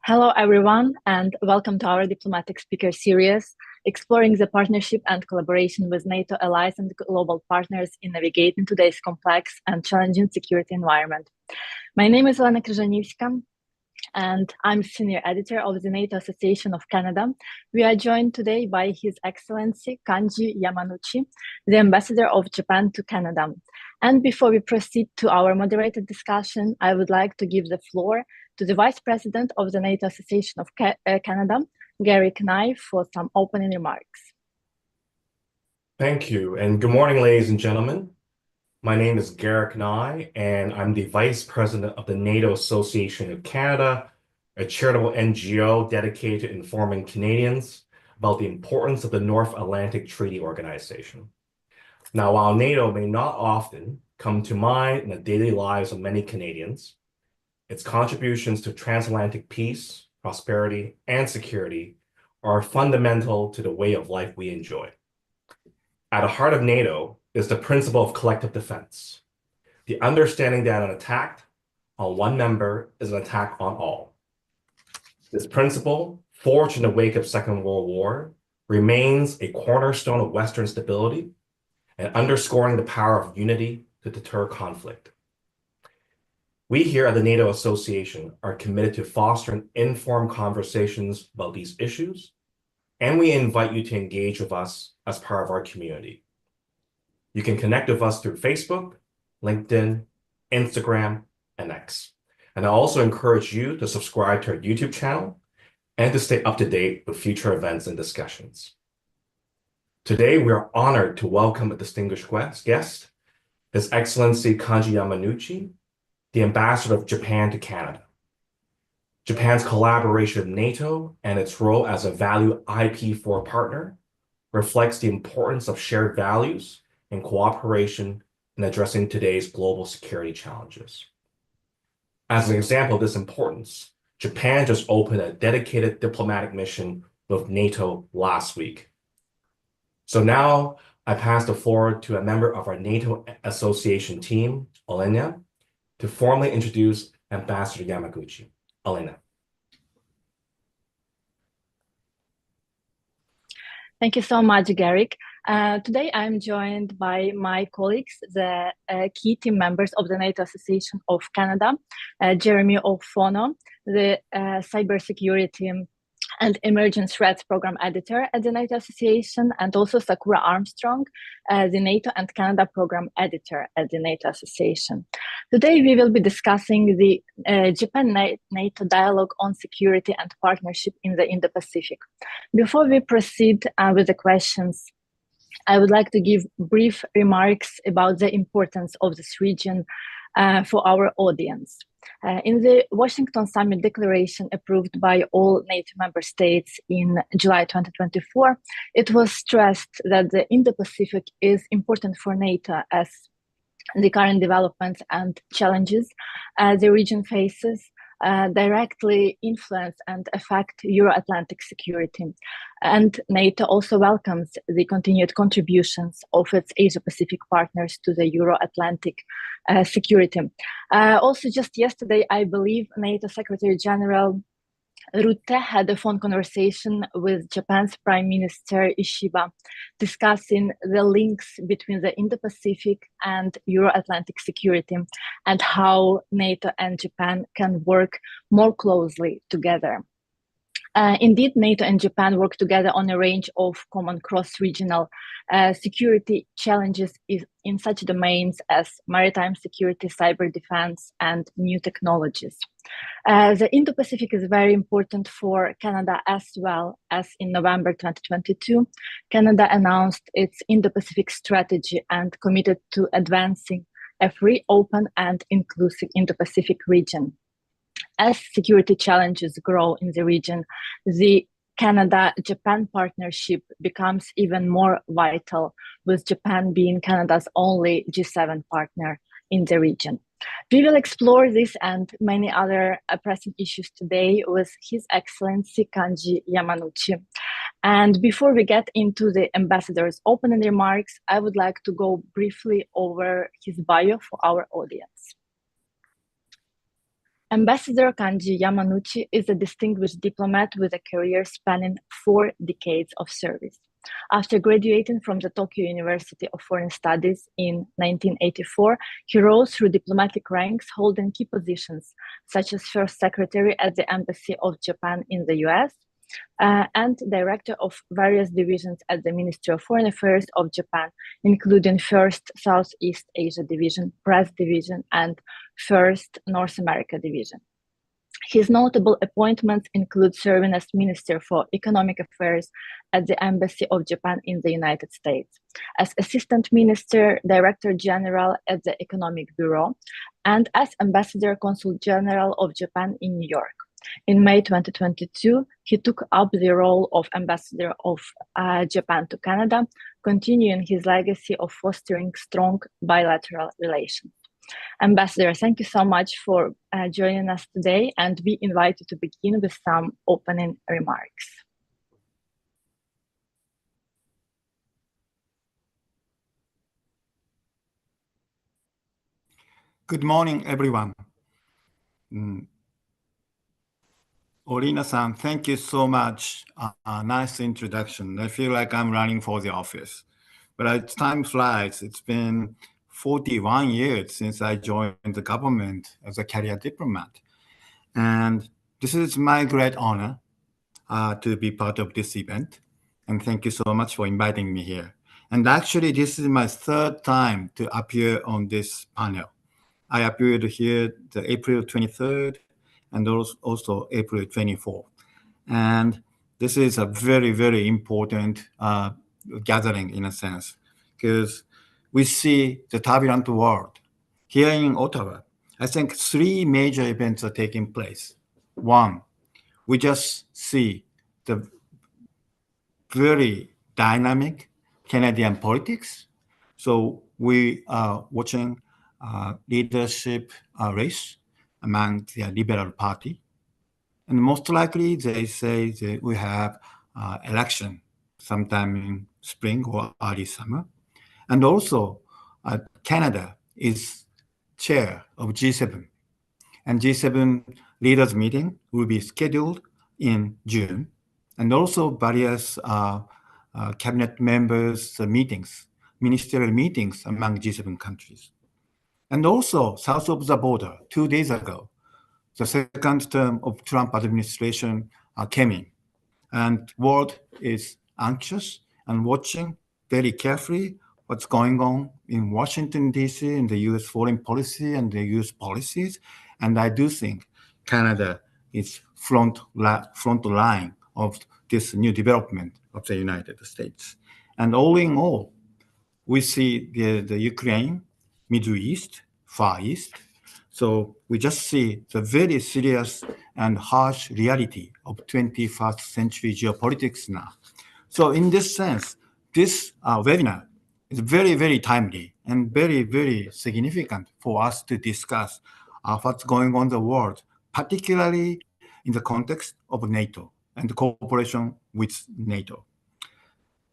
Hello, everyone, and welcome to our diplomatic speaker series, exploring the partnership and collaboration with NATO allies and global partners in navigating today's complex and challenging security environment. My name is Elena Kryzhanivska, and I'm senior editor of the NATO Association of Canada. We are joined today by His Excellency Kanji Yamanouchi, the Ambassador of Japan to Canada. And before we proceed to our moderated discussion, I would like to give the floor to the Vice President of the NATO Association of Canada, Gary Knight, for some opening remarks. Thank you, and good morning, ladies and gentlemen. My name is Garrick Nye, and I'm the Vice President of the NATO Association of Canada, a charitable NGO dedicated to informing Canadians about the importance of the North Atlantic Treaty Organization. Now, while NATO may not often come to mind in the daily lives of many Canadians, its contributions to transatlantic peace, prosperity, and security are fundamental to the way of life we enjoy. At the heart of NATO is the principle of collective defense, the understanding that an attack on one member is an attack on all. This principle, forged in the wake of Second World War, remains a cornerstone of Western stability and underscoring the power of unity to deter conflict. We here at the NATO Association are committed to fostering informed conversations about these issues, and we invite you to engage with us as part of our community. You can connect with us through Facebook, LinkedIn, Instagram, and X. And I also encourage you to subscribe to our YouTube channel and to stay up to date with future events and discussions. Today, we are honored to welcome a distinguished guest, His Excellency Kanji Yamanouchi, the Ambassador of Japan to Canada. Japan's collaboration with NATO and its role as a valued IP4 partner reflects the importance of shared values and cooperation in addressing today's global security challenges. As an example of this importance, Japan just opened a dedicated diplomatic mission with NATO last week. So now I pass the floor to a member of our NATO Association team, Elena, to formally introduce Ambassador Yamaguchi. Elena. Thank you so much, Garrick. Today, I'm joined by my colleagues, the key team members of the NATO Association of Canada, Jeremy Ofono, the Cybersecurity and Emerging Threats Program Editor at the NATO Association, and also Sakura Armstrong, the NATO and Canada Program Editor at the NATO Association. Today, we will be discussing the Japan-NATO dialogue on security and partnership in the Indo-Pacific. Before we proceed with the questions, I would like to give brief remarks about the importance of this region for our audience. In the Washington Summit Declaration approved by all NATO member states in July 2024, it was stressed that the Indo-Pacific is important for NATO as the current developments and challenges the region faces directly influence and affect Euro-Atlantic security. And NATO also welcomes the continued contributions of its Asia-Pacific partners to the Euro-Atlantic security. Also, just yesterday, I believe NATO Secretary General Rutte had a phone conversation with Japan's Prime Minister Ishiba, discussing the links between the Indo-Pacific and Euro-Atlantic security and how NATO and Japan can work more closely together. Indeed, NATO and Japan work together on a range of common cross-regional security challenges in such domains as maritime security, cyber defense, and new technologies. The Indo-Pacific is very important for Canada as well, as in November 2022, Canada announced its Indo-Pacific strategy and committed to advancing a free, open, and inclusive Indo-Pacific region. As security challenges grow in the region, the Canada-Japan partnership becomes even more vital, with Japan being Canada's only G7 partner in the region. We will explore this and many other pressing issues today with His Excellency Kanji Yamanouchi. And before we get into the ambassador's opening remarks, I would like to go briefly over his bio for our audience. Ambassador Kanji Yamanouchi is a distinguished diplomat with a career spanning 4 decades of service. After graduating from the Tokyo University of Foreign Studies in 1984, he rose through diplomatic ranks, holding key positions such as First Secretary at the Embassy of Japan in the US, and director of various divisions at the Ministry of Foreign Affairs of Japan, including First Southeast Asia Division, Press Division, and First North America Division. His notable appointments include serving as Minister for Economic Affairs at the Embassy of Japan in the United States, as Assistant Minister, Director General at the Economic Bureau, and as Ambassador Consul-General of Japan in New York. In May 2022, he took up the role of Ambassador of Japan to Canada, continuing his legacy of fostering strong bilateral relations. Ambassador, thank you so much for joining us today, and we invite you to begin with some opening remarks. Good morning, everyone. Orina-san, thank you so much. Nice introduction. I feel like I'm running for the office. But as time flies, it's been 41 years since I joined the government as a career diplomat. And this is my great honor to be part of this event. And thank you so much for inviting me here. And actually, this is my 3rd time to appear on this panel. I appeared here the April 23rd and also April 24th. And this is a very, very important gathering in a sense, because we see the turbulent world. Here in Ottawa, I think 3 major events are taking place. One, we just see the very dynamic Canadian politics. So we are watching leadership race among the Liberal Party. And most likely they say that we have election sometime in spring or early summer. And also Canada is chair of G7. And G7 leaders meeting will be scheduled in June. And also various cabinet members meetings, ministerial meetings among G7 countries. And also south of the border, 2 days ago, the 2nd term of Trump administration came in. And world is anxious and watching very carefully what's going on in Washington, D.C., in the U.S. foreign policy and the U.S. policies. And I do think Canada is front line of this new development of the United States. And all in all, we see the Ukraine, Middle East, Far East. So we just see the very serious and harsh reality of 21st century geopolitics now. So in this sense, this webinar is very, very timely and very, very significant for us to discuss what's going on in the world, particularly in the context of NATO and the cooperation with NATO.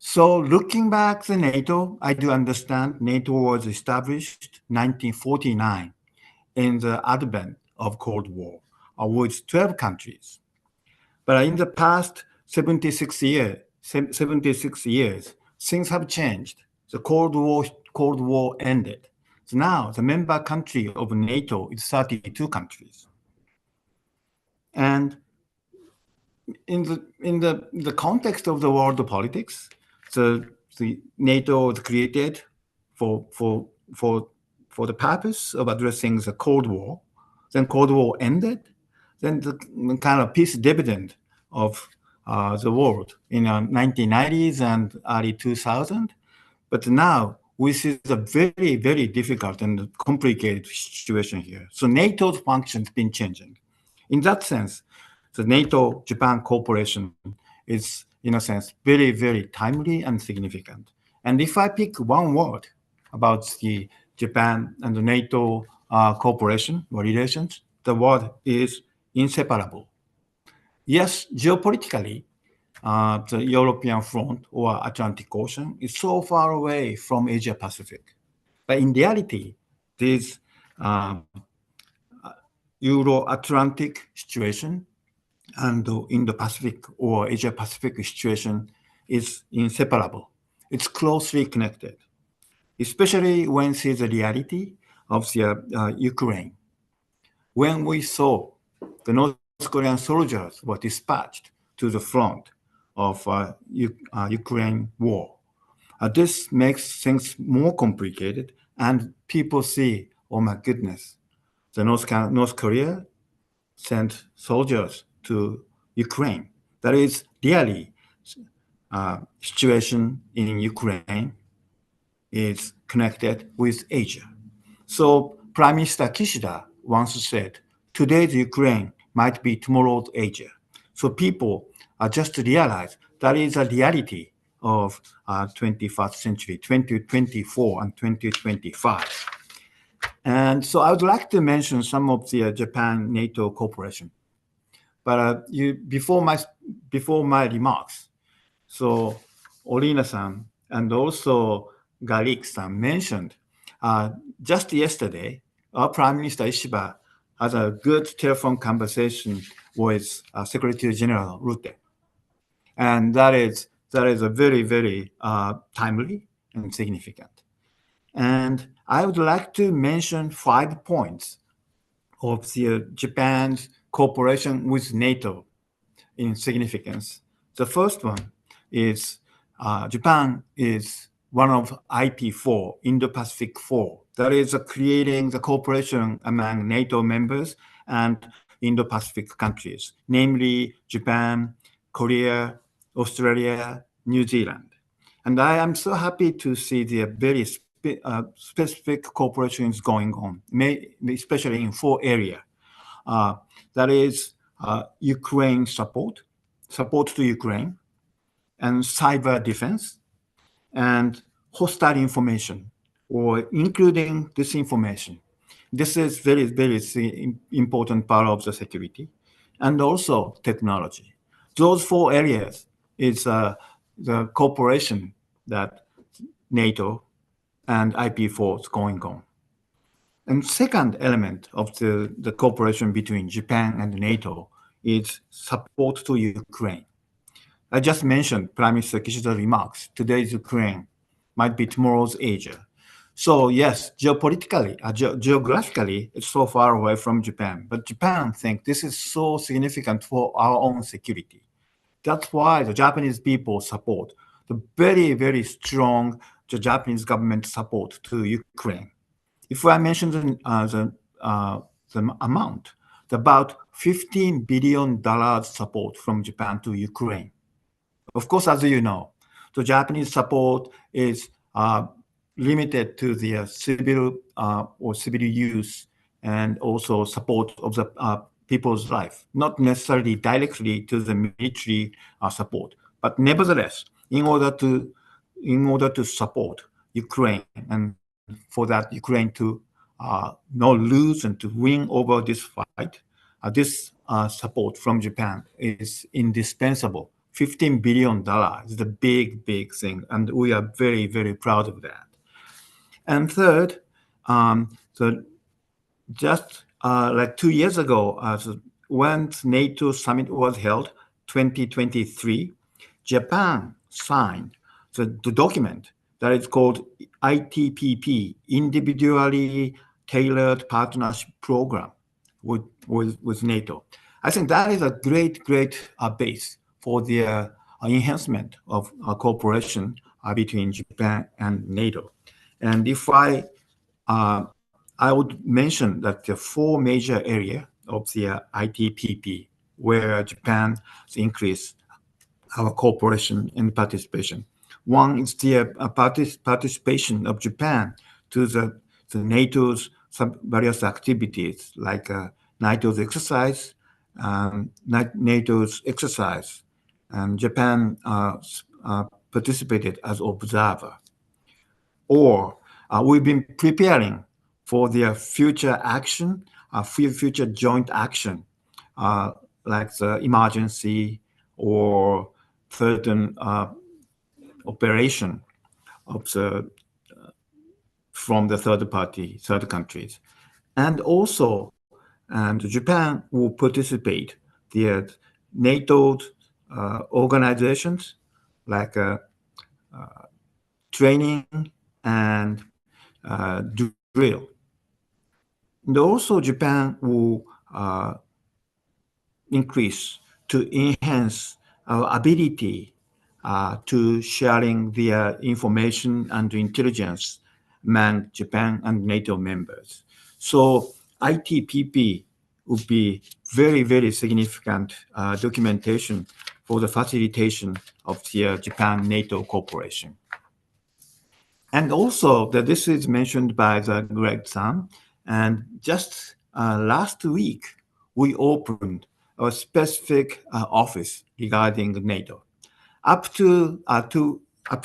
So looking back to NATO, I do understand NATO was established 1949 in the advent of Cold War with 12 countries. But in the past 76 years, things have changed. The Cold War ended. So now the member country of NATO is 32 countries. And in the context of the world politics, the NATO was created for the purpose of addressing the Cold War. Then Cold War ended. Then the kind of peace dividend of the world in the 1990s and early 2000s. But now we see the very, very difficult and complicated situation here. So NATO's function has been changing. In that sense, the NATO-Japan cooperation is, in a sense, very, very timely and significant. And if I pick one word about the Japan and the NATO cooperation or relations, the word is inseparable. Yes, geopolitically, the European front or Atlantic Ocean is so far away from Asia-Pacific. But in reality, these Euro-Atlantic situation and the Indo-Pacific or Asia-Pacific situation is inseparable. It's closely connected, especially when see the reality of the Ukraine. When we saw the North Korean soldiers were dispatched to the front of Ukraine war, this makes things more complicated, and people see, oh my goodness, the North Korea sent soldiers to Ukraine. That is really situation in Ukraine is connected with Asia. So Prime Minister Kishida once said, today's Ukraine might be tomorrow's Asia. So people just realize that is a reality of 21st century, 2024 and 2025. And so I would like to mention some of the Japan-NATO cooperation. But before my remarks, so Olina-san and also Garik-san mentioned just yesterday, our Prime Minister Ishiba had a good telephone conversation with Secretary General Rutte. And that is a very, very timely and significant. And I would like to mention 5 points of the Japan's cooperation with NATO in significance. The first one is Japan is one of IP4, Indo-Pacific 4, that is creating the cooperation among NATO members and Indo-Pacific countries, namely Japan, Korea, Australia, New Zealand. And I am so happy to see the very specific cooperation is going on, especially in 4 areas. That is Ukraine support to Ukraine, and cyber defense, and hostile information, or including disinformation. This is very, very important part of the security, and also technology. Those 4 areas is the cooperation that NATO and IP4 is going on. And second element of the cooperation between Japan and NATO is support to Ukraine. I just mentioned Prime Minister Kishida's remarks. Today's Ukraine might be tomorrow's Asia. So yes, geopolitically, geographically, it's so far away from Japan. But Japan thinks this is so significant for our own security. That's why the Japanese people support the very, very strong Japanese government support to Ukraine. If I mention the amount, about $15 billion support from Japan to Ukraine. Of course, as you know, the Japanese support is limited to the civil or civil use, and also support of the people's life, not necessarily directly to the military support. But nevertheless, in order to support Ukraine, and for that Ukraine to not lose and to win over this fight, this support from Japan is indispensable. $15 billion is a big, big thing, and we are very, very proud of that. And third, so just like 2 years ago, when NATO summit was held, 2023, Japan signed the document that is called ITPP, Individually Tailored Partnership Program with NATO. I think that is a great, great base for the enhancement of cooperation between Japan and NATO. And if I would mention that the 4 major areas of the ITPP where Japan increased our cooperation and participation. One is the participation of Japan to the NATO's various activities, like NATO's exercise, NATO's exercise, and Japan participated as observer. Or we've been preparing for their future action, future joint action, like the emergency or certain operation of from the third countries. And also And Japan will participate the NATO organizations like training and drill. And also Japan will increase to enhance our ability to sharing their information and intelligence among Japan and NATO members. So ITPP would be very, very significant documentation for the facilitation of the Japan-NATO cooperation. And also that this is mentioned by the Greg-san, and just last week, we opened a specific office regarding NATO. Up to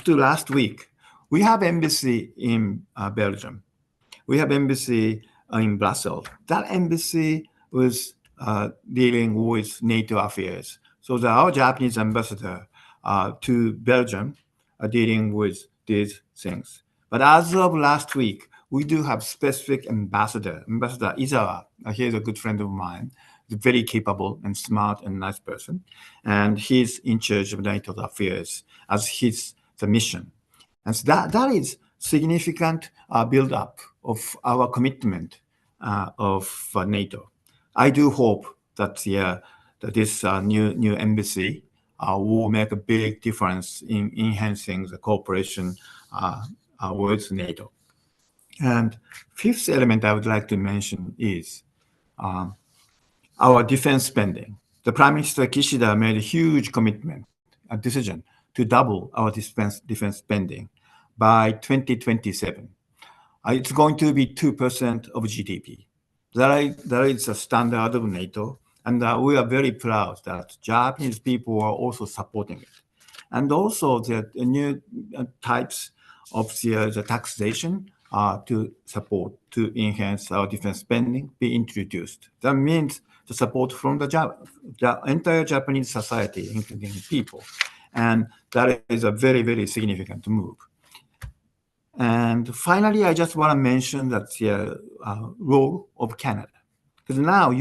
last week, we have embassy in Belgium. We have embassy in Brussels. That embassy was dealing with NATO affairs. So our Japanese ambassador to Belgium are dealing with these things. But as of last week, we do have specific ambassador, Ambassador Izawa. He's a good friend of mine. He's very capable and smart and nice person. And he's in charge of NATO affairs as the mission. And so that is significant build-up of our commitment of NATO. I do hope that this new embassy will make a big difference in enhancing the cooperation with NATO. And fifth element I would like to mention is our defense spending. The Prime Minister Kishida made a huge commitment, a decision to double our defense spending by 2027. It's going to be 2% of GDP. That is a standard of NATO, and we are very proud that Japanese people are also supporting it. And also the new types of the taxation to support, to enhance our defense spending be introduced. That means the support from the entire Japanese society, including people. And that is a very, very significant move. And finally, I just want to mention that the role of Canada. Because now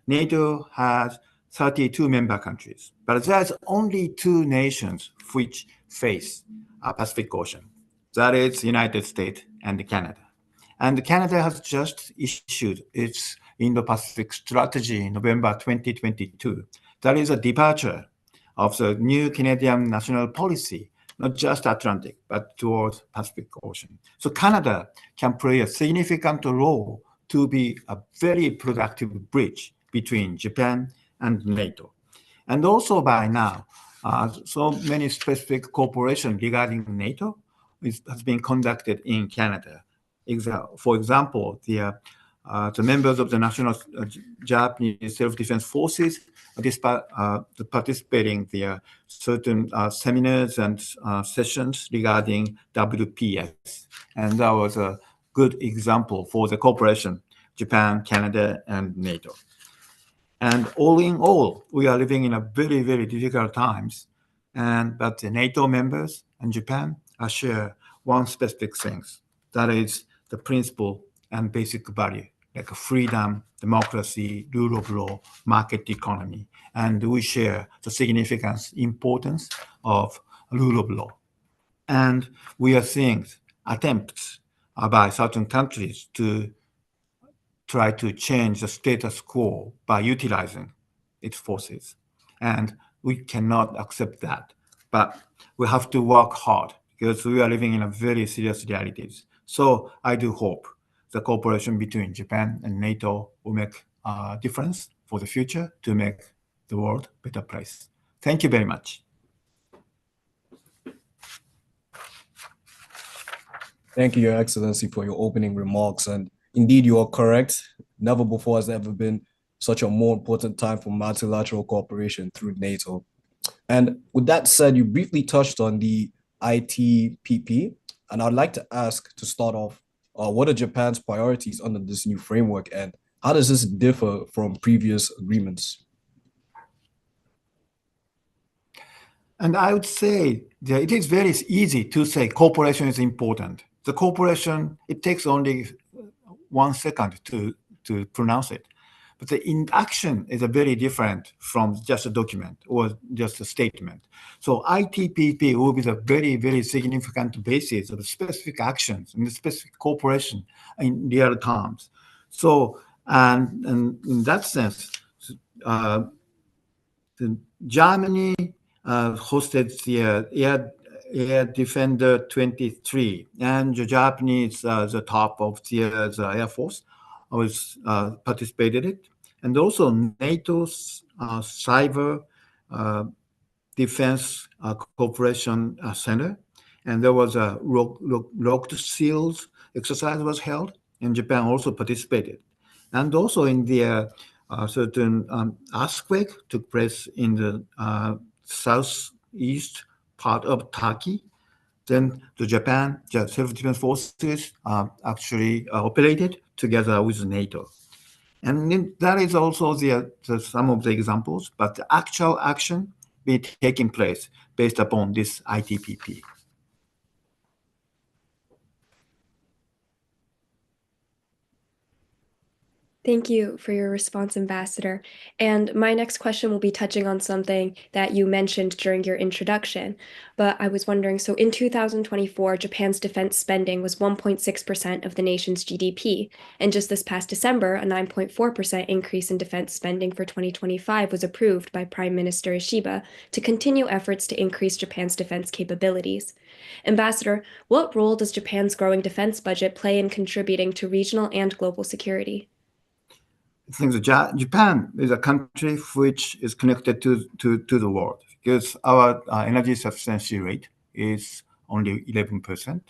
NATO has 32 member countries, but there's only 2 nations which face a Pacific Ocean. That is United States and Canada. And Canada has just issued its Indo-Pacific strategy in November 2022. That is a departure of the new Canadian national policy, not just Atlantic, but towards Pacific Ocean. So Canada can play a significant role to be a very productive bridge between Japan and NATO. And also by now, so many specific cooperation regarding NATO has been conducted in Canada. For example, the members of the National Japanese Self-Defense Forces participating in certain seminars and sessions regarding WPS. And that was a good example for the cooperation, Japan, Canada, and NATO. And all in all, we are living in a very, very difficult times. But the NATO members and Japan share one specific thing. That is the principle and basic value, like freedom, democracy, rule of law, market economy. And we share the significance, importance of rule of law. And we are seeing attempts by certain countries to try to change the status quo by utilizing its forces. And we cannot accept that. But we have to work hard because we are living in a very serious realities. So I do hope the cooperation between Japan and NATO will make a difference for the future to make the world a better place. Thank you very much. Thank you, Your Excellency, for your opening remarks. And indeed, you are correct. Never before has there ever been such a more important time for multilateral cooperation through NATO. And with that said, you briefly touched on the ITPP, and I'd like to ask to start off, what are Japan's priorities under this new framework, and how does this differ from previous agreements? And I would say that it is very easy to say cooperation is important. The cooperation, it takes only 1 second to pronounce it. but the in action is a very different from just a document or just a statement. So ITPP will be the very, very significant basis of specific actions and specific cooperation in real terms. So, and in that sense, Germany hosted the Air Defender 23, and the Japanese, the top of the Air Force, was participated in it, and also NATO's Cyber Defense Cooperation Center, and there was a locked seals exercise was held, and Japan also participated, and also in the certain earthquake took place in the southeast part of Turkey. Then the Japan self-defense forces actually operated together with NATO. And then that is also some of the examples, but the actual action be taking place based upon this ITPP. Thank you for your response, Ambassador. And my next question will be touching on something that you mentioned during your introduction. But I was wondering, so in 2024, Japan's defense spending was 1.6% of the nation's GDP. And just this past December, a 9.4% increase in defense spending for 2025 was approved by Prime Minister Ishiba to continue efforts to increase Japan's defense capabilities. Ambassador, what role does Japan's growing defense budget play in contributing to regional and global security? I think Japan is a country which is connected to the world because our energy sufficiency rate is only 11%,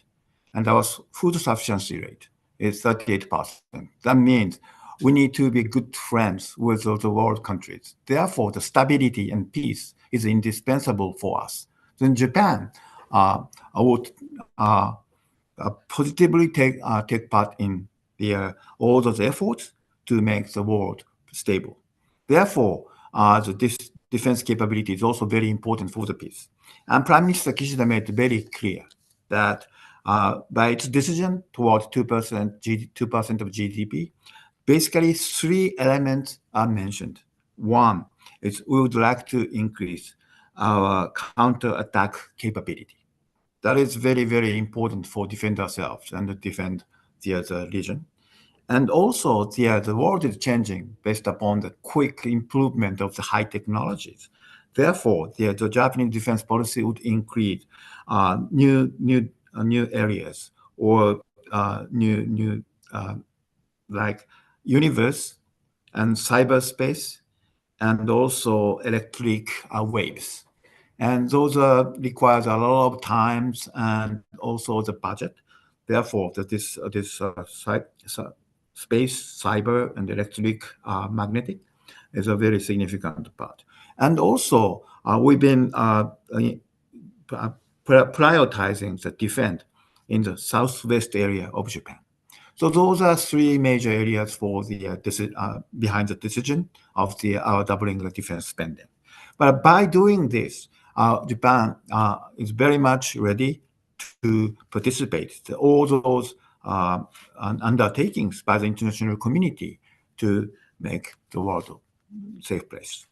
and our food sufficiency rate is 38%. That means we need to be good friends with the world countries. Therefore, the stability and peace is indispensable for us. Then Japan would positively take part in all those efforts to make the world stable. Therefore, this defense capability is also very important for the peace. And Prime Minister Kishida made it very clear that by its decision towards 2% of GDP, basically 3 elements are mentioned. One is we would like to increase our counter-attack capability. That is very, very important for defend ourselves and defend the region. And also, the world is changing based upon the quick improvement of the high technologies. Therefore, the Japanese defense policy would increase new areas or new like universe and cyberspace, and also electric waves. And those requires a lot of times and also the budget. Therefore, this space, cyber, and electric magnetic is a very significant part. And also, we've been prioritizing the defense in the southwest area of Japan. So those are 3 major areas for the behind the decision of our doubling the defense spending. But by doing this, Japan is very much ready to participate in all those undertakings by the international community to make the world a safe place.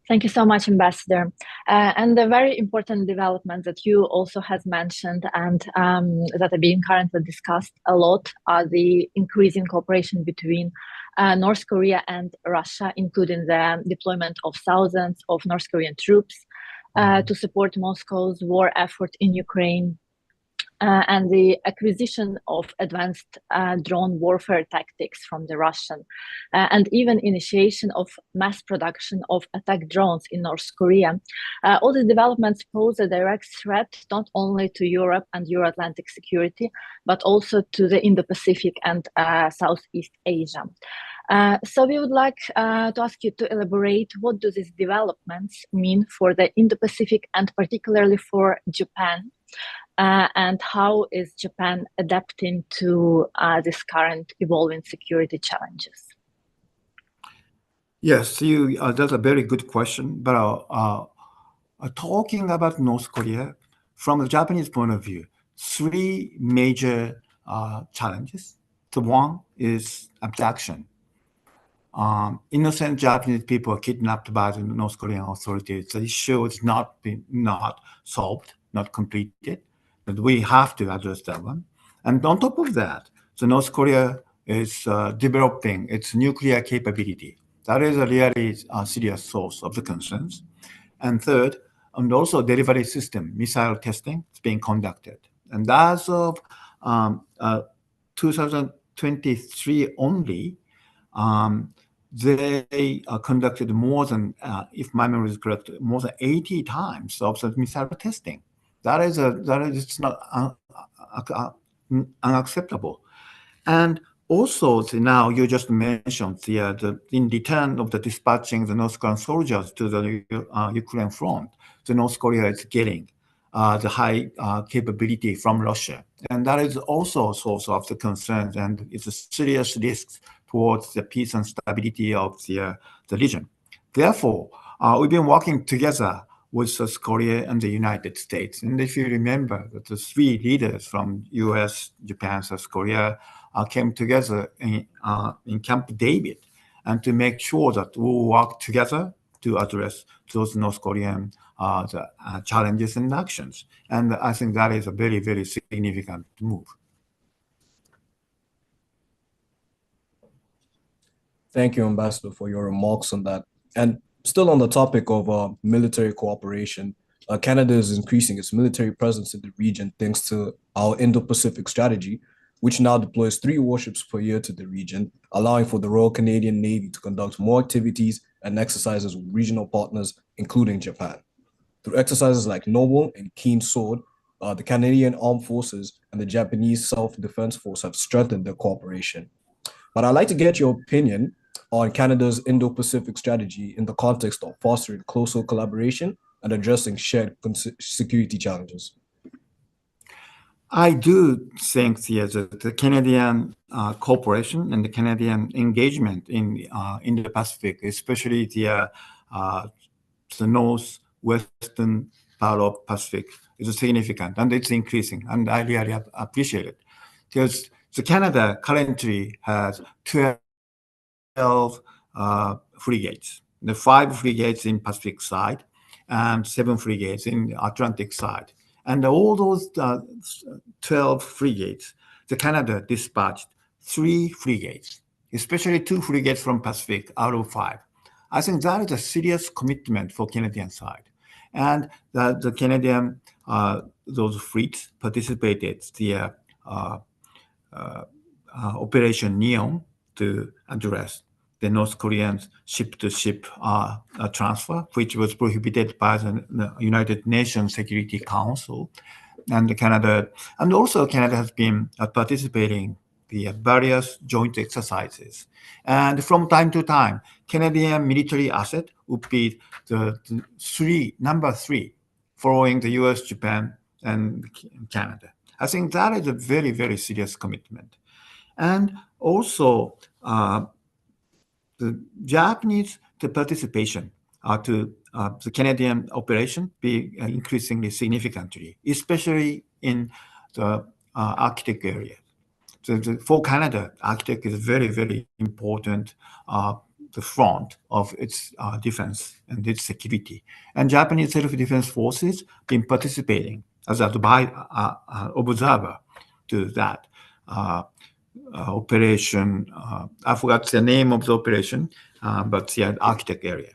Thank you so much, Ambassador. And the very important developments that you also has mentioned and that are being currently discussed a lot are the increasing cooperation between North Korea and Russia, including the deployment of thousands of North Korean troops to support Moscow's war effort in Ukraine, and the acquisition of advanced drone warfare tactics from the Russian, and even initiation of mass production of attack drones in North Korea. All these developments pose a direct threat not only to Europe and Euro-Atlantic security, but also to the Indo-Pacific and Southeast Asia. So we would like to ask you to elaborate what do these developments mean for the Indo-Pacific and particularly for Japan, and how is Japan adapting to this current evolving security challenges? Yes, that's a very good question. But talking about North Korea, from the Japanese point of view, three major challenges. The one is abduction. Innocent Japanese people are kidnapped by the North Korean authorities. The issue is not solved, not completed, but we have to address that one. And on top of that, the North Korea is developing its nuclear capability. That is a really serious source of the concerns. And third, and also delivery system, missile testing is being conducted. And as of 2023 only, they conducted more than, if my memory is correct, more than 80 times of the missile testing. That is it's not unacceptable. And also, now you just mentioned in return of the dispatching the North Korean soldiers to the Ukraine front, the North Korea is getting the high capability from Russia. And that is also a source of the concerns, and it's a serious risk towards the peace and stability of the region. Therefore, we've been working together with South Korea and the United States. And if you remember that the three leaders from US, Japan, South Korea came together in Camp David, and to make sure that we will work together to address those North Korean challenges and actions. And I think that is a very, very significant move. Thank you, Ambassador, for your remarks on that. And still on the topic of military cooperation, Canada is increasing its military presence in the region thanks to our Indo-Pacific strategy, which now deploys 3 warships per year to the region, allowing for the Royal Canadian Navy to conduct more activities and exercises with regional partners, including Japan. Through exercises like Noble and Keen Sword, the Canadian Armed Forces and the Japanese Self-Defense Force have strengthened their cooperation. But I'd like to get your opinion on Canada's Indo-Pacific strategy in the context of fostering closer collaboration and addressing shared security challenges. I do think the Canadian cooperation and the Canadian engagement in the Pacific, especially the northwestern part of Pacific, is significant, and it's increasing, and I really appreciate it. Because Canada currently has 12 frigates, the 5 frigates in Pacific side and 7 frigates in Atlantic side. And all those 12 frigates, Canada dispatched 3 frigates, especially 2 frigates from Pacific out of 5. I think that is a serious commitment for Canadian side. And the Canadian, those fleets participated the Operation Neon to address the North Korean ship-to-ship transfer, which was prohibited by the United Nations Security Council. And Canada has been participating the various joint exercises. And from time to time, Canadian military asset would be number 3, following the US, Japan, and Canada. I think that is a very, very serious commitment. And also, the Japanese participation to the Canadian operation be increasingly significantly, especially in the Arctic area. So for Canada, Arctic is very, very important, the front of its defense and its security. And Japanese self-defense forces been participating as an observer to that operation. I forgot the name of the operation, but the Arctic area.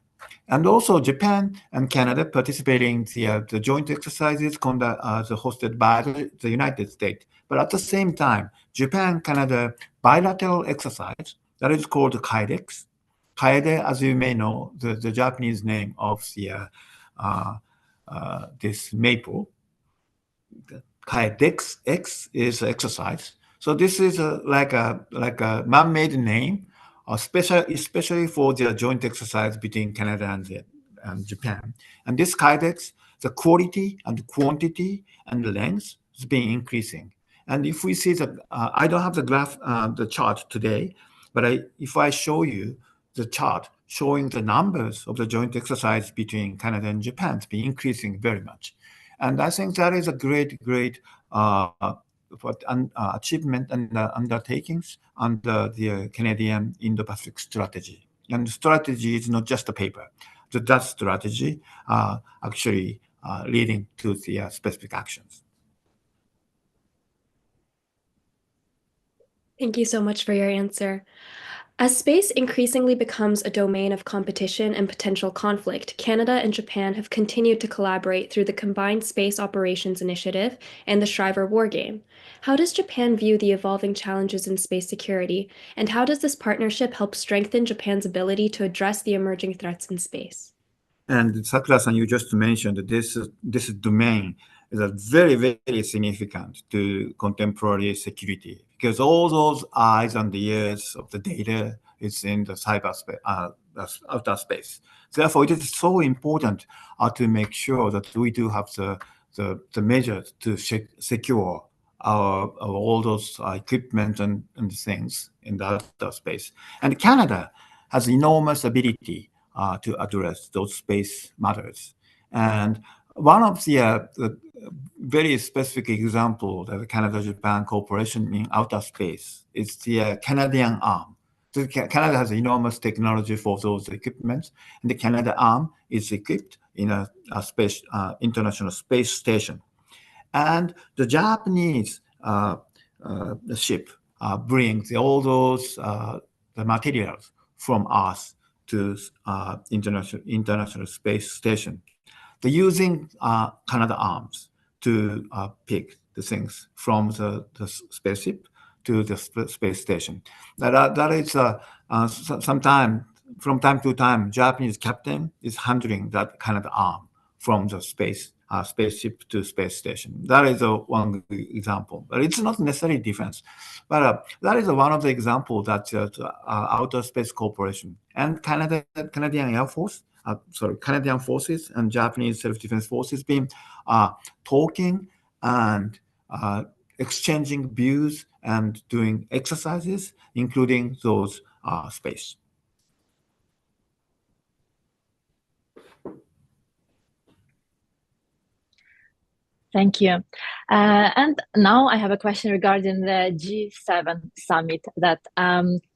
And also Japan and Canada participating in the joint exercises hosted by the United States. But at the same time, Japan-Canada bilateral exercise that is called KAIDEX. Kaede, as you may know, the Japanese name of the this maple. KAIDEX X is exercise. So this is like a man-made name, especially for the joint exercise between Canada and Japan. And this KAIDEX, the quality and quantity and the length has been increasing. And if we see that, I don't have the chart today, but if I show you the chart showing the numbers of the joint exercise between Canada and Japan, it's been increasing very much. And I think that is a great achievement and undertakings under the Canadian Indo-Pacific strategy. And the strategy is not just a paper. That strategy actually leading to the specific actions. Thank you so much for your answer. As space increasingly becomes a domain of competition and potential conflict, Canada and Japan have continued to collaborate through the Combined Space Operations Initiative and the Shriver War Game. How does Japan view the evolving challenges in space security, and how does this partnership help strengthen Japan's ability to address the emerging threats in space? And Sakura-san, you just mentioned that this domain is a very, very significant to contemporary security, because all those eyes and the ears of the data is in the cyberspace, outer space. Therefore, it is so important to make sure that we do have the measures to secure all those equipment and things in the outer space. And Canada has enormous ability to address those space matters. And one of the very specific example that the Canada-Japan cooperation in outer space is the Canadian arm. So Canada has enormous technology for those equipments, and the Canada arm is equipped in a international space station. And the Japanese ship brings all those the materials from Earth to international space station. They're using Canada arms to pick the things from the spaceship to the space station. That is from time to time, Japanese captain is handling that Canada arm from the spaceship to space station. That is one example, but it's not necessarily defense. But that is one of the examples that outer space cooperation and Canadian Air Force, Canadian forces and Japanese self-defense forces been talking and exchanging views and doing exercises, including those space. Thank you. And now I have a question regarding the G7 summit that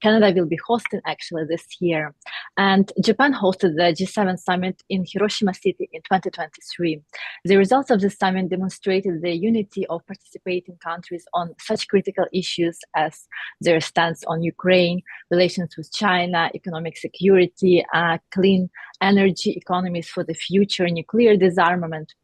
Canada will be hosting actually this year. And Japan hosted the G7 summit in Hiroshima City in 2023. The results of the summit demonstrated the unity of participating countries on such critical issues as their stance on Ukraine, relations with China, economic security, clean energy economies for the future, nuclear disarmament,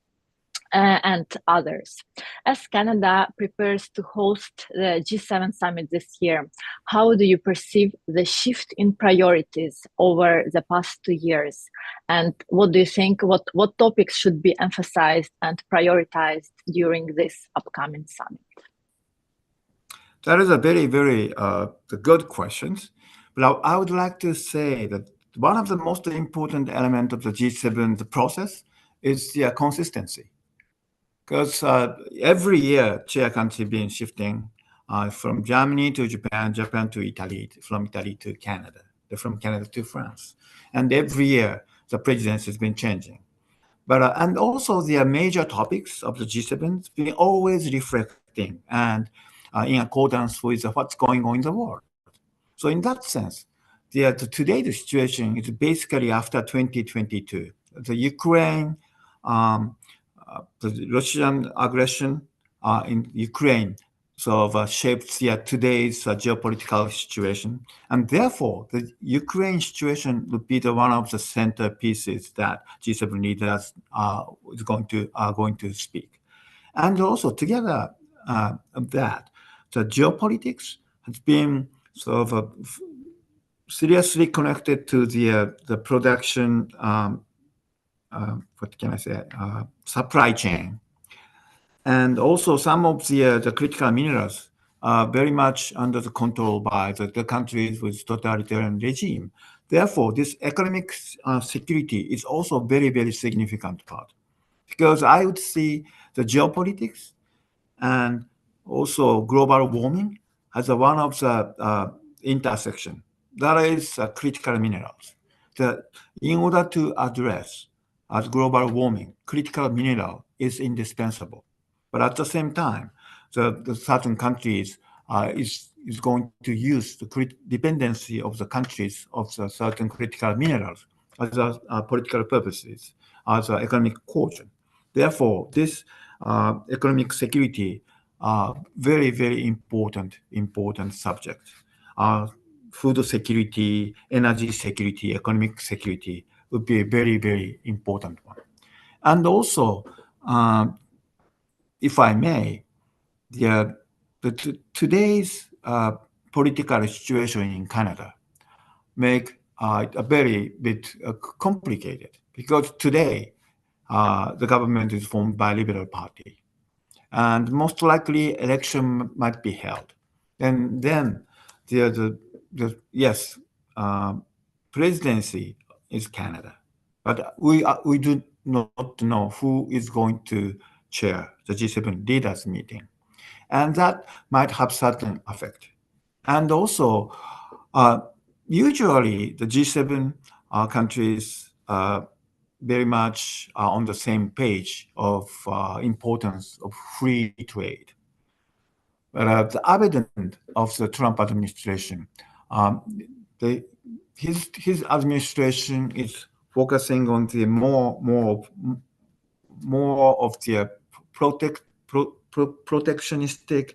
and others. As Canada prepares to host the G7 summit this year, how do you perceive the shift in priorities over the past 2 years? And what do you think, what topics should be emphasized and prioritized during this upcoming summit? That is a very, very good question. But I would like to say that one of the most important elements of the G7 process is the consistency. Because every year, chair country been shifting from Germany to Japan, Japan to Italy, from Italy to Canada, from Canada to France. And every year, the presidency has been changing. But and also the major topics of the G7 been always reflecting and in accordance with what's going on in the world. So in that sense, today the situation is basically after 2022. The Ukraine, the Russian aggression in Ukraine sort of shapes today's geopolitical situation. And therefore, the Ukraine situation would be one of the centerpieces that G7 leaders are going to speak. And also together of that, the geopolitics has been sort of seriously connected to the production what can I say, supply chain. And also some of the critical minerals are very much under the control by the countries with totalitarian regime. Therefore, this economic security is also a very, very significant part. Because I would see the geopolitics and also global warming as one of the intersection. That is critical minerals. In order to address as global warming, critical mineral is indispensable. But at the same time, the certain countries is going to use the dependency of the countries of the certain critical minerals as political purposes, as economic quotient. Therefore, this economic security very, very important subject. Food security, energy security, economic security would be a very, very important one. And also, if I may, today's political situation in Canada make a very bit complicated, because today the government is formed by Liberal Party, and most likely election might be held. And then yes, presidency is Canada, but we do not know who is going to chair the G7 leaders meeting, and that might have certain effect. And also, usually the G7 countries very much are on the same page of importance of free trade. But the evidence of the Trump administration, his administration is focusing on the more of the protectionistic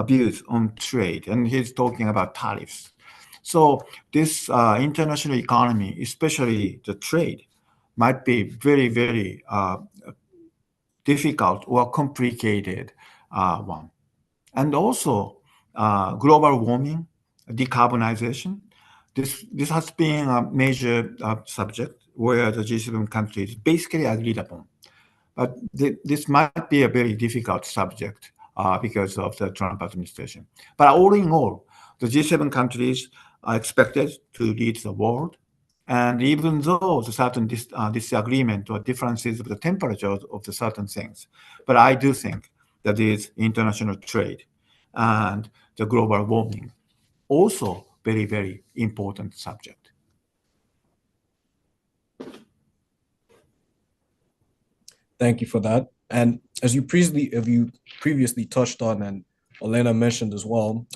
views on trade, and he's talking about tariffs. So this international economy, especially the trade, might be very, very difficult or complicated one. And also global warming, decarbonization. This has been a major subject where the G7 countries basically agreed upon. But this might be a very difficult subject because of the Trump administration. But all in all, the G7 countries are expected to lead the world. And even though the certain disagreement or differences of the temperature of the certain things, but I do think that is international trade and the global warming also very, very important subject. Thank you for that. And as you previously touched on, and Elena mentioned as well,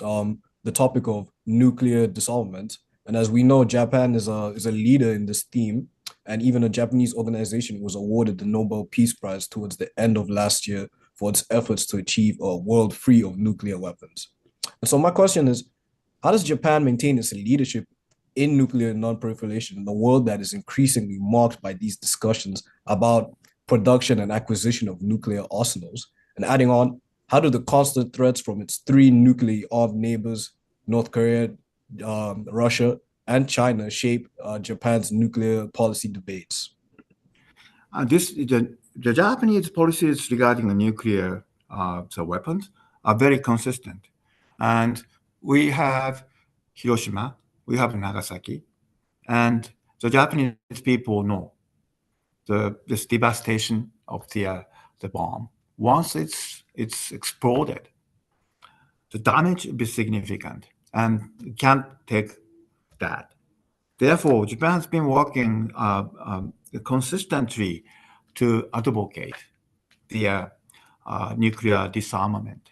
the topic of nuclear disarmament. And as we know, Japan is a leader in this theme, and even a Japanese organization was awarded the Nobel Peace Prize towards the end of last year for its efforts to achieve a world free of nuclear weapons. And so my question is, how does Japan maintain its leadership in nuclear non-proliferation in a world that is increasingly marked by these discussions about production and acquisition of nuclear arsenals? And adding on, how do the constant threats from its three nuclear armed neighbors, North Korea, Russia, and China, shape Japan's nuclear policy debates? The Japanese policies regarding the nuclear weapons are very consistent. And we have Hiroshima, we have Nagasaki, and the Japanese people know this devastation of the bomb. Once it's exploded, the damage will be significant, and you can't take that. Therefore, Japan has been working consistently to advocate the nuclear disarmament.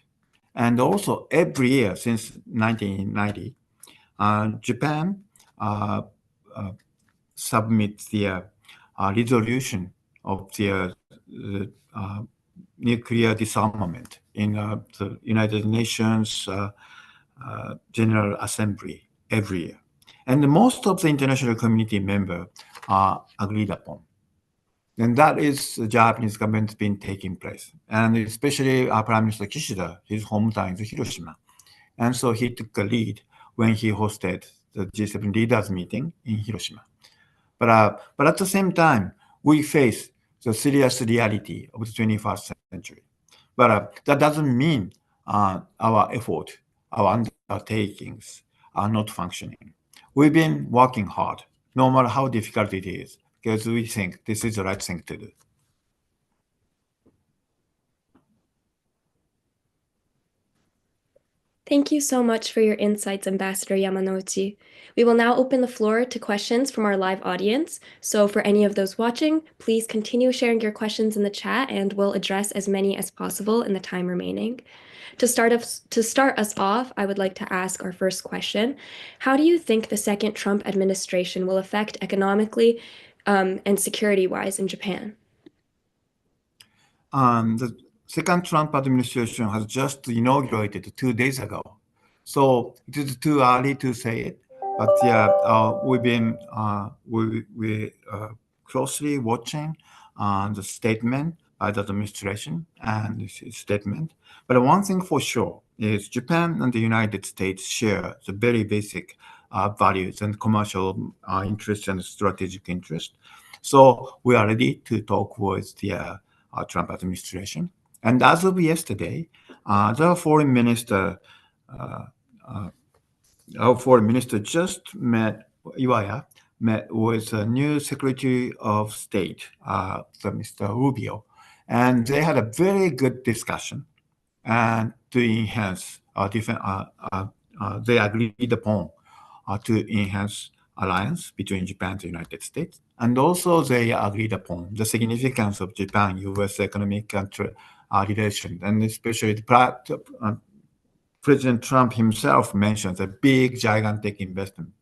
And also, every year since 1990, Japan submits the resolution of the nuclear disarmament in the United Nations General Assembly every year. And most of the international community members are agreed upon. And that is the Japanese government's been taking place. And especially Prime Minister Kishida, his hometown is Hiroshima. And so he took the lead when he hosted the G7 leaders meeting in Hiroshima. But at the same time, we face the serious reality of the 21st century. But that doesn't mean our effort, our undertakings are not functioning. We've been working hard, no matter how difficult it is, because we think this is the right thing to do. Thank you so much for your insights, Ambassador Yamanouchi. We will now open the floor to questions from our live audience. So for any of those watching, please continue sharing your questions in the chat and we'll address as many as possible in the time remaining. To start us off, I would like to ask our first question. How do you think the second Trump administration will affect economically and security-wise in Japan? The second Trump administration has just inaugurated 2 days ago. So it is too early to say it. But yeah, we've been closely watching the statement by the administration and the statement. But one thing for sure is Japan and the United States share the very basic values and commercial interests and strategic interests. So we are ready to talk with the Trump administration. And as of yesterday, the foreign minister, our foreign minister just met, Iwaya, met with a new Secretary of State, Mr. Rubio, and they had a very good discussion. And to enhance they agreed upon to enhance alliance between Japan and the United States. And also they agreed upon the significance of Japan-US economic relations, and especially President Trump himself mentions a big, gigantic investment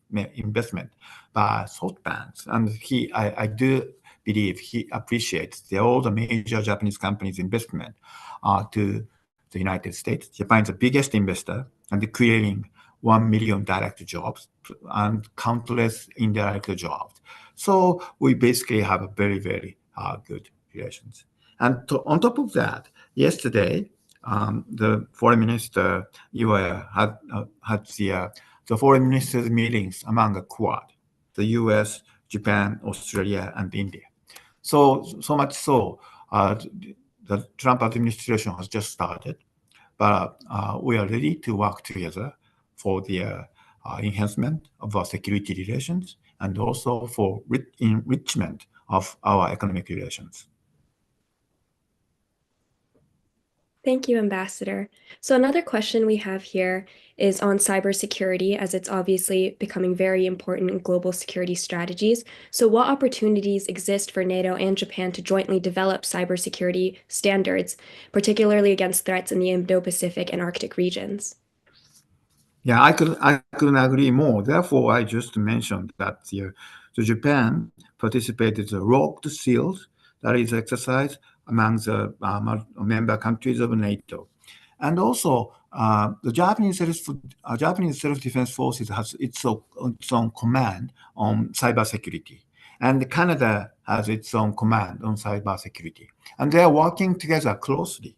by SoftBank. And I do believe he appreciates all the major Japanese companies' investment to the United States. Japan is the biggest investor and creating 1 million direct jobs and countless indirect jobs. So we basically have a very, very good relations. And on top of that, yesterday, the foreign minister Iwaya had the foreign ministers meetings among the Quad, the U.S., Japan, Australia, and India. So much so, the Trump administration has just started, but we are ready to work together for the enhancement of our security relations and also for enrichment of our economic relations. Thank you, Ambassador. So another question we have here is on cybersecurity, as it's obviously becoming very important in global security strategies. So what opportunities exist for NATO and Japan to jointly develop cybersecurity standards, particularly against threats in the Indo-Pacific and Arctic regions? Yeah, I couldn't agree more. Therefore, I just mentioned that the Japan participated in the Rogue Seals, that is exercise among the member countries of NATO. And also, the Japanese self-defense forces has its own command on cybersecurity. And Canada has its own command on cybersecurity. And they are working together closely.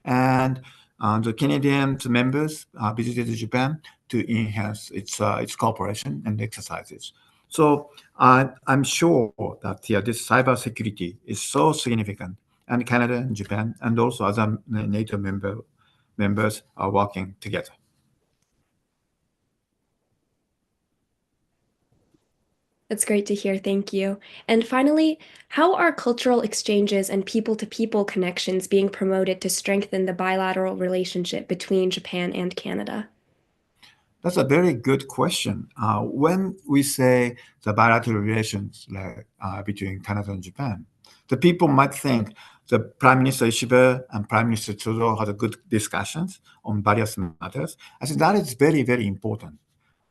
And the Canadian members visited Japan to enhance its cooperation and exercises. So I'm sure that this cybersecurity is so significant, and Canada and Japan and also other NATO members are working together. That's great to hear. Thank you. And finally, how are cultural exchanges and people-to-people connections being promoted to strengthen the bilateral relationship between Japan and Canada? That's a very good question. When we say the bilateral relations between Canada and Japan, the people might think the Prime Minister Ishiba and Prime Minister Trudeau had good discussions on various matters. I think that is very, very important.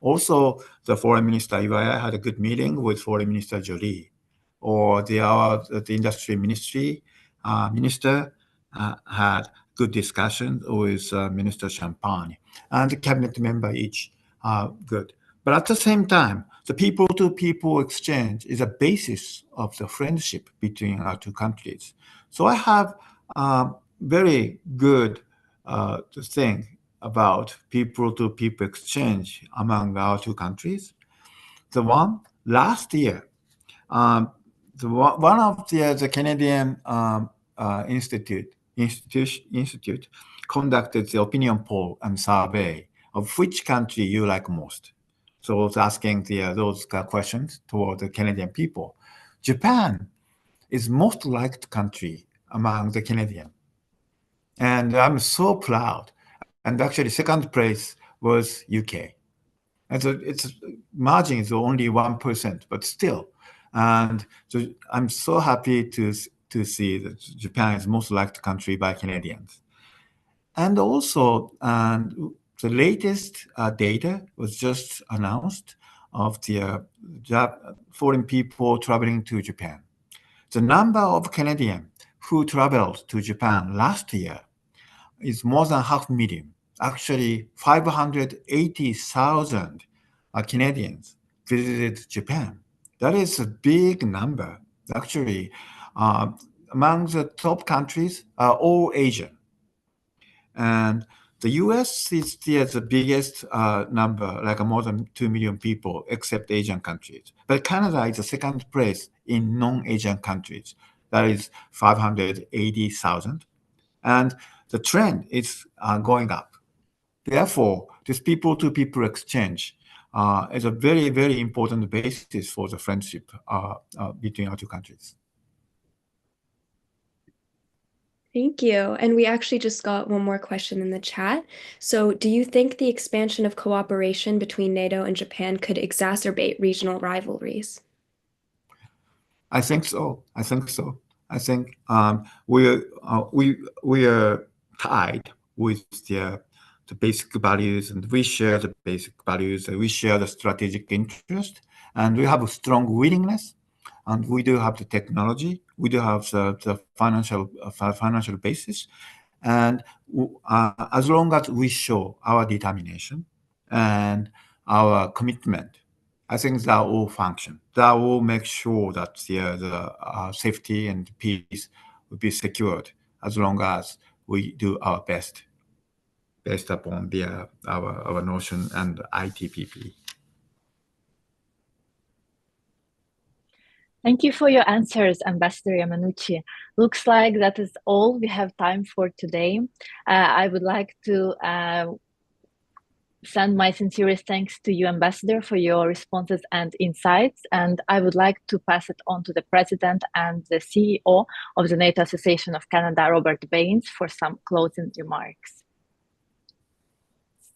Also, the Foreign Minister Iwaya had a good meeting with Foreign Minister Jolie, or the Industry Ministry Minister had good discussion with Minister Champagne, and the cabinet member each good. But at the same time, the people-to-people exchange is a basis of the friendship between our two countries. So I have very good thing about people-to-people exchange among our two countries. The one last year, one of the Canadian institute conducted the opinion poll and survey of which country you like most. So I was asking those questions toward the Canadian people. Japan is most liked country among the Canadian. And I'm so proud. And actually second place was UK. And so its margin is only 1%, but still. And so I'm so happy to see that Japan is most liked country by Canadians. And also, the latest data was just announced of the foreign people traveling to Japan. The number of Canadians who traveled to Japan last year is more than 500,000. Actually, 580,000 Canadians visited Japan. That is a big number. Actually, among the top countries are all Asian. And the US is still the biggest number, like more than 2 million people, except Asian countries. But Canada is the second place in non-Asian countries. That is 580,000. And the trend is going up. Therefore, this people-to-people exchange is a very, very important basis for the friendship between our two countries. Thank you. And we actually just got one more question in the chat. So do you think the expansion of cooperation between NATO and Japan could exacerbate regional rivalries? I think so. I think we are tied with the basic values, and we share the basic values, and we share the strategic interest, and we have a strong willingness, and we do have the technology, we do have the financial basis, and as long as we show our determination and our commitment, I think that will function. That will make sure that the safety and peace will be secured as long as we do our best, based upon our notion and ITPP. Thank you for your answers, Ambassador Yamanouchi. Looks like that is all we have time for today. I would like to send my sincerest thanks to you, Ambassador, for your responses and insights. And I would like to pass it on to the President and the CEO of the NATO Association of Canada, Robert Baines, for some closing remarks.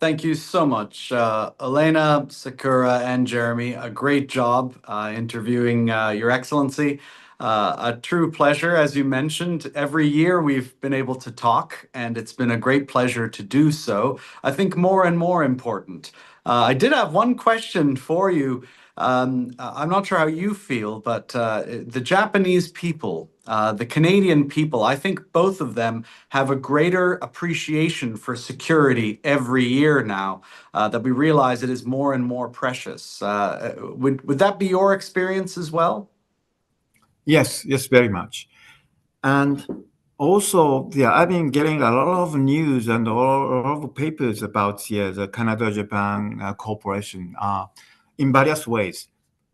Thank you so much, Elena, Sakura, and Jeremy. A great job interviewing Your Excellency. A true pleasure, as you mentioned. Every year we've been able to talk, and it's been a great pleasure to do so. I think more and more important. I did have one question for you. I'm not sure how you feel, but the Japanese people, the Canadian people, I think both of them have a greater appreciation for security every year now, that we realize it is more and more precious. Would that be your experience as well? Yes, very much. And also, I've been getting a lot of news and a lot of papers about the Canada-Japan cooperation in various ways,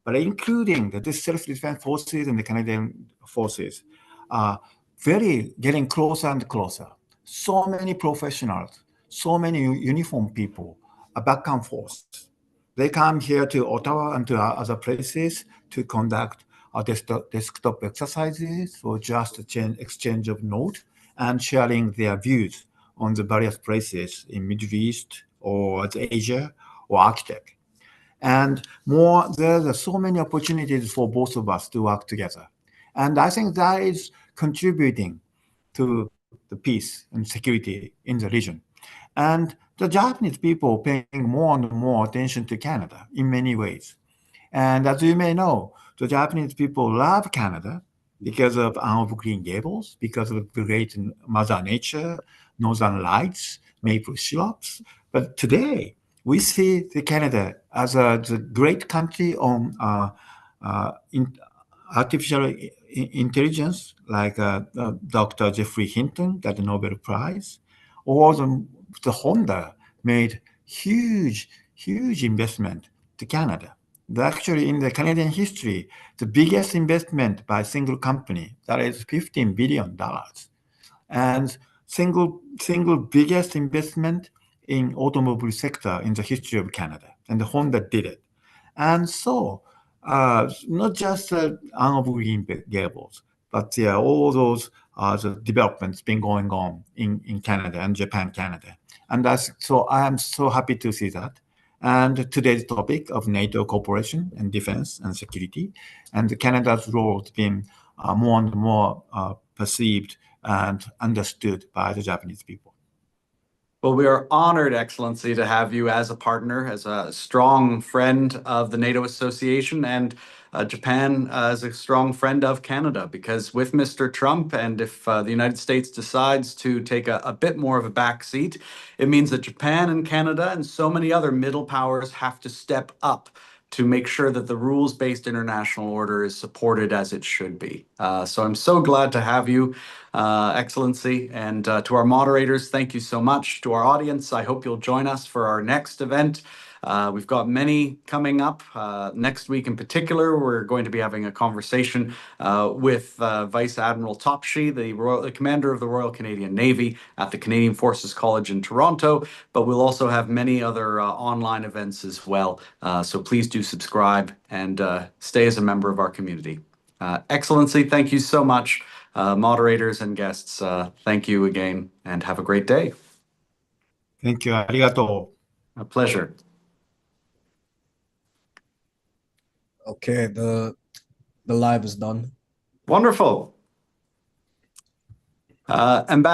but including the self-defense forces and the Canadian forces very getting closer and closer. So many professionals, so many uniformed people are back and forth. They come here to Ottawa and to other places to conduct desktop exercises or just exchange of notes and sharing their views on the various places in Middle East or Asia or Arctic. And more, there are so many opportunities for both of us to work together. And I think that is contributing to the peace and security in the region. And the Japanese people paying more and more attention to Canada in many ways. And as you may know, the Japanese people love Canada because of our Green Gables, because of the great Mother Nature, Northern Lights, maple syrups. But today, we see Canada as a great country on artificial intelligence, like Dr. Jeffrey Hinton got the Nobel Prize, or the Honda made huge investment to Canada. Actually, in the Canadian history, the biggest investment by a single company, that is $15 billion. And single biggest investment in automobile sector in the history of Canada. And the Honda did it. And so, not just Green Gables, but all those the developments been going on in Canada and Japan, Canada. And so I am so happy to see that. And today's topic of NATO cooperation and defense and security, and Canada's role has been more and more perceived and understood by the Japanese people. Well, we are honored, Excellency, to have you as a partner, as a strong friend of the NATO Association, and Japan as a strong friend of Canada, because with Mr. Trump, and if the United States decides to take a bit more of a back seat, it means that Japan and Canada and so many other middle powers have to step up to make sure that the rules-based international order is supported as it should be. So I'm so glad to have you, Excellency. And to our moderators, thank you so much. To our audience, I hope you'll join us for our next event. We've got many coming up. Next week in particular, we're going to be having a conversation with Vice Admiral Topshee, the commander of the Royal Canadian Navy at the Canadian Forces College in Toronto, but we'll also have many other online events as well. So please do subscribe and stay as a member of our community. Excellency, thank you so much. Moderators and guests, thank you again and have a great day. Thank you. ありがとう。 A pleasure. Okay, the live is done. Wonderful. Ambassador.